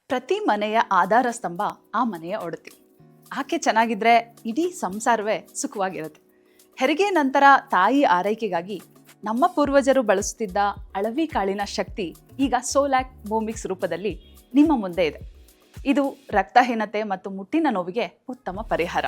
ಪ್ರತಿ ಮನೆಯ ಆಧಾರ ಸ್ತಂಭ ಆ ಮನೆಯ ಒಡತಿ. ಆಕೆ ಚೆನ್ನಾಗಿದ್ರೆ ಇಡೀ ಸಂಸಾರವೇ ಸುಖವಾಗಿರುತ್ತೆ. ಹೆರಿಗೆ ನಂತರ ತಾಯಿ ಆರೈಕೆಗಾಗಿ ನಮ್ಮ ಪೂರ್ವಜರು ಬಳಸುತ್ತಿದ್ದ ಅಳವಿ ಕಾಳಿನ ಶಕ್ತಿ ಈಗ ಸೋಲ್ಯಾಕ್ ಬೋಮಿಕ್ಸ್ ರೂಪದಲ್ಲಿ ನಿಮ್ಮ ಮುಂದೆ ಇದೆ. ಇದು ರಕ್ತಹೀನತೆ ಮತ್ತು ಮುಟ್ಟಿನ ನೋವಿಗೆ ಉತ್ತಮ ಪರಿಹಾರ.